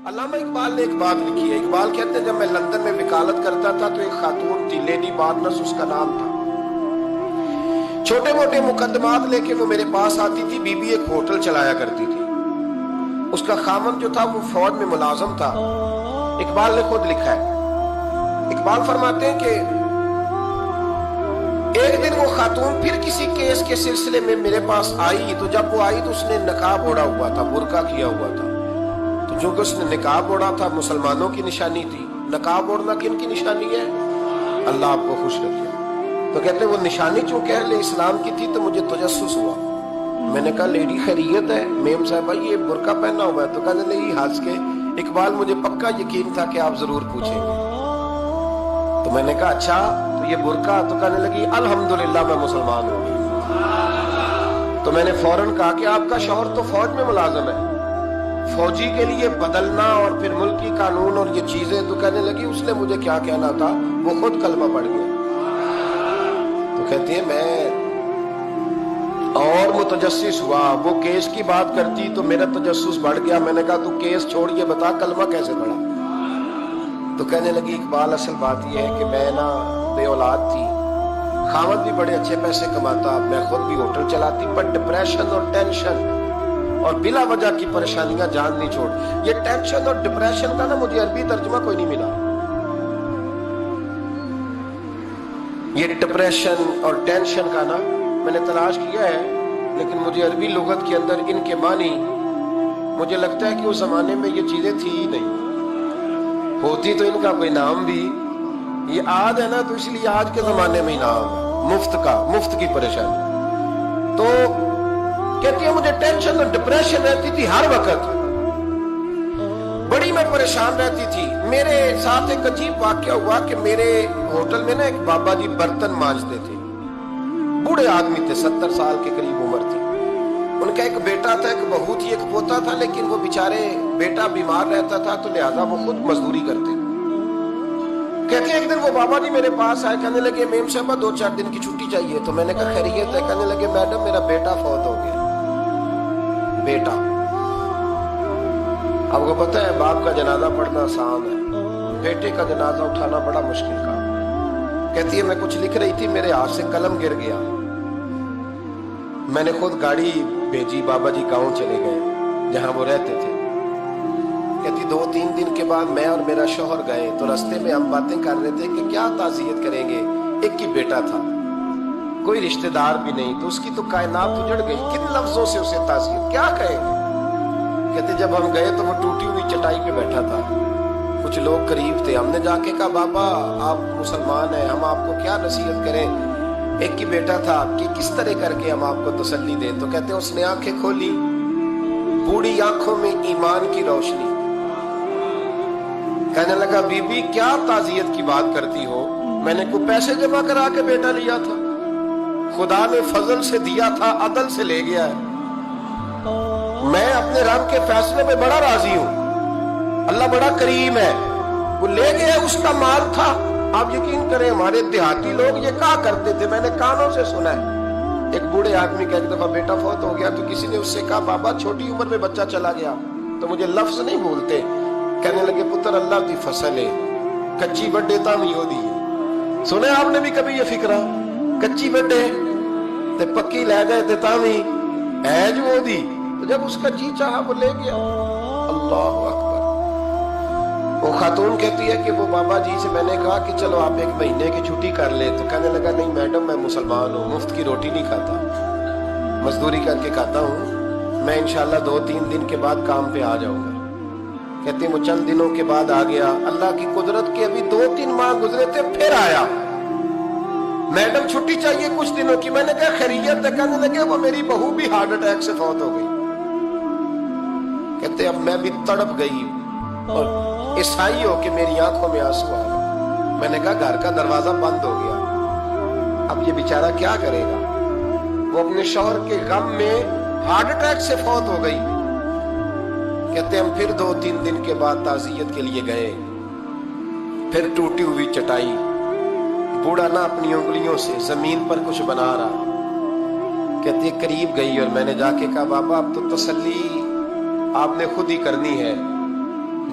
علامہ اقبال نے ایک بات لکھی ہے. اقبال کہتے ہیں جب میں لندن میں وکالت کرتا تھا تو ایک خاتون تھی, لیڈی بارنس اس کا نام تھا. چھوٹے موٹے مقدمات لے کے وہ میرے پاس آتی تھی. بی بی ایک ہوٹل چلایا کرتی تھی. اس کا خاوند جو تھا وہ فوج میں ملازم تھا. اقبال نے خود لکھا ہے. اقبال فرماتے ہیں کہ ایک دن وہ خاتون پھر کسی کیس کے سلسلے میں میرے پاس آئی. تو جب وہ آئی تو اس نے نقاب اوڑھا ہوا تھا, برقع کیا ہوا تھا. تو جو کہ اس نے نقاب اوڑھا تھا مسلمانوں کی نشانی تھی. نقاب اوڑھنا کن کی نشانی ہے؟ اللہ آپ کو خوش رکھے. تو کہتے ہیں وہ نشانی چونکہ اہل اسلام کی تھی تو مجھے تجسس ہوا. میں نے کہا لیڈی خیریت ہے میم صاحبہ, یہ برقع پہنا ہوا ہے؟ تو کہنے لگی ہنس کے, اقبال مجھے پکا یقین تھا کہ آپ ضرور پوچھیں گے. تو میں نے کہا اچھا تو یہ برقع؟ تو کہنے لگی الحمدللہ میں مسلمان ہوں گی. تو میں نے فوراً کہا کہ آپ کا شوہر تو فوج میں ملازم ہے, فوجی کے لیے بدلنا اور پھر ملکی قانون اور یہ چیزیں. تو کہنے لگی اس نے مجھے کیا کہنا تھا, وہ خود کلمہ پڑھ گیا. تو کہتی ہے میں اور متجسس ہوا. وہ کیس کی بات کرتی تو میرا تجسس بڑھ گیا. میں نے کہا تو کیس چھوڑیے, بتا کلمہ کیسے پڑھا؟ تو کہنے لگی اقبال اصل بات یہ ہے کہ میں نا بے اولاد تھی, خاوند بھی بڑے اچھے پیسے کماتا, میں خود بھی ہوٹل چلاتی, پر ڈپریشن اور ٹینشن اور بلا وجہ کی پریشانیاں جان نہیں چھوڑ. یہ ٹینشن اور ڈپریشن کا نا مجھے عربی ترجمہ کوئی نہیں ملا. یہ ڈپریشن اور ٹینشن کا نا میں نے تلاش کیا ہے, لیکن مجھے عربی لغت کے اندر ان کے معنی مجھے لگتا ہے کہ اس زمانے میں یہ چیزیں تھی ہی نہیں. ہوتی تو ان کا کوئی نام بھی, یہ آج ہے نا تو اس لیے آج کے زمانے میں ہی نام ہے مفت کا, مفت کی پریشانی. تو کہتی ہے مجھے ٹینشن اور ڈپریشن رہتی تھی ہر وقت, بڑی میں پریشان رہتی تھی. میرے ساتھ ایک عجیب واقعہ ہوا کہ میرے ہوٹل میں نا ایک بابا جی برتن مانجتے تھے. بوڑھے آدمی تھے, 70 سال کے قریب عمر تھی. ان کا ایک بیٹا تھا, ایک بہو تھی, ایک پوتا تھا, لیکن وہ بیچارے بیٹا بیمار رہتا تھا تو لہذا وہ خود مزدوری کرتے. کہتے ہیں ایک دن وہ بابا جی میرے پاس آئے, کہنے لگے میم صاحبہ 2-4 دن کی چھٹی چاہیے. تو میں نے کہا خیریت ہے؟ کہنے لگے میڈم میرا بیٹا فوت ہو گیا. بیٹا, آپ کو پتہ ہے باپ کا جنازہ پڑھنا آسان ہے, بیٹے کا جنازہ اٹھانا بڑا مشکل کام. کہتی ہے میں کچھ لکھ رہی تھی, میرے ہاتھ سے قلم گر گیا. میں نے خود گاڑی بھیجی, بابا جی گاؤں چلے گئے جہاں وہ رہتے تھے. کہتی 2-3 دن کے بعد میں اور میرا شوہر گئے تو رستے میں ہم باتیں کر رہے تھے کہ کیا تعزیت کریں گے. ایک ہی بیٹا تھا, کوئی رشتہ دار بھی نہیں, تو اس کی تو کائنات اجڑ گئی. کن لفظوں سے اسے تعزیت کیا کہیں گے؟ کہتے جب ہم گئے تو وہ ٹوٹی ہوئی چٹائی پہ بیٹھا تھا. کچھ لوگ قریب تھے, ہم نے جا کے کہا بابا آپ مسلمان ہیں, ہم آپ کو کیا نصیحت کریں, ایک ہی بیٹا تھا, کہ کس طرح کر کے ہم آپ کو تسلی دیں. تو کہتے اس نے آنکھیں کھولی, بوڑھی آنکھوں میں ایمان کی روشنی. کہنے لگا بی بی کیا تعزیت کی بات کرتی ہو, میں نے کوئی پیسے جمع کرا کے بیٹا لیا تھا, خدا نے فضل سے دیا تھا, عدل سے لے گیا ہے. میں اپنے رب کے فیصلے میں بڑا راضی ہوں, اللہ بڑا کریم ہے, وہ لے گیا, اس کا مال تھا. آپ یقین کریں ہمارے دیہاتی لوگ یہ کہا کرتے تھے, میں نے کانوں سے سنا ہے. ایک بوڑھے آدمی کا ایک دفعہ بیٹا فوت ہو گیا تو کسی نے اس سے کہا بابا چھوٹی عمر میں بچہ چلا گیا, تو مجھے لفظ نہیں بھولتے. کہنے لگے پتر اللہ دی فصل ہے, کچی بڈے تامی ہو دی. سنے آپ نے بھی کبھی یہ فکرہ, کچی بڈے تے پکی لے گئے تے تامی ایج وہ دی. تو جب اس کا جی چاہا وہ لے گیا. اللہ اکبر. وہ خاتون کہتی ہے کہ وہ بابا جی سے میں نے کہا کہ چلو آپ 1 مہینے کی چھٹی کر لیں. تو کہنے لگا نہیں میڈم میں مسلمان ہوں, مفت کی روٹی نہیں کھاتا, مزدوری کر کے کھاتا ہوں, میں انشاءاللہ 2-3 دن کے بعد کام پہ آ جاؤں گا. کہتے ہیں وہ چند دنوں کے بعد آ گیا. اللہ کی قدرت کے ابھی 2-3 ماہ گزرے تھے, پھر آیا. میڈم چھٹی چاہیے کچھ دنوں کی. میں نے کہا خیریت ہے؟ کہنے لگے وہ میری بہو بھی ہارٹ اٹیک سے فوت ہو گئی. کہتے اب میں بھی تڑپ گئی اور عیسائی ہو کہ میری آنکھوں میں آنسو آ گئے. میں نے کہا گھر کا دروازہ بند ہو گیا, اب یہ بیچارہ کیا کرے گا. وہ اپنے شوہر کے غم میں ہارٹ اٹیک سے فوت ہو گئی. کہتے ہم پھر 2-3 دن کے بعد تعزیت کے لیے گئے. پھر ٹوٹی ہوئی چٹائی, بوڑھا نہ اپنی انگلیوں سے زمین پر کچھ بنا رہا. کہتے قریب گئی اور میں نے جا کے کہا بابا اب تو تسلی آپ نے خود ہی کرنی ہے,